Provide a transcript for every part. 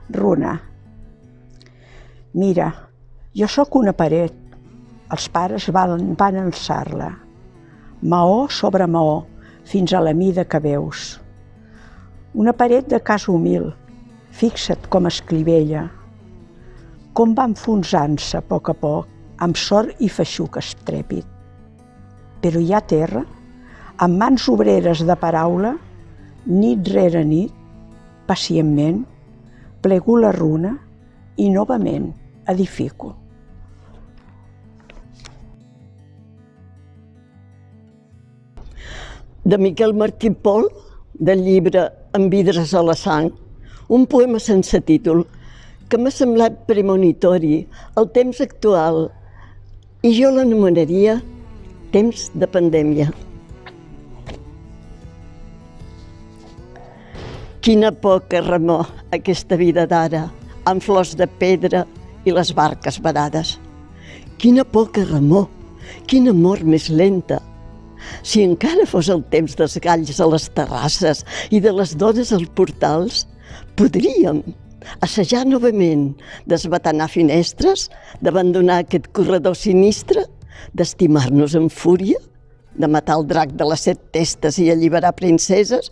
Runa. Mira, jo sóc una paret. Els pares van alçar-la. Maó sobre maó, fins a la mida que veus. Una paret de casa humil. Fixa't com es clivella. Com va enfonsant-se a poc, amb sort i feixuc estrèpid. Però hi ha terra, amb mans obreres de paraula, nit rere nit, pacientment, plego la runa i novament edifico. De Miquel Martí Pol, del llibre Amb vidres a la sang, un poema sense títol que m'ha semblat premonitori al temps actual i jo l'anomenaria temps de pandèmia. Quina por que remor aquesta vida d'ara, amb flors de pedra i les barques varades. Quina por que remor, quin amor més lenta. Si encara fos el temps dels galls a les terrasses i de les dones als portals, podríem assajar novament d'esbatanar finestres, d'abandonar aquest corredor sinistre, d'estimar-nos en fúria, de matar el drac de les 7 testes i alliberar princeses,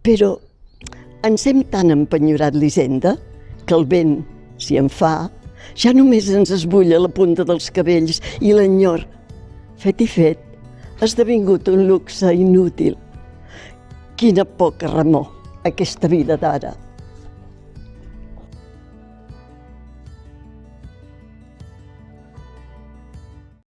però ens hem tan empenyorat l'hisenda que el vent, si en fa, ja només ens esbulla la punta dels cabells i l'enyor, fet i fet, ha esdevingut un luxe inútil. Quina por que remor aquesta vida d'ara.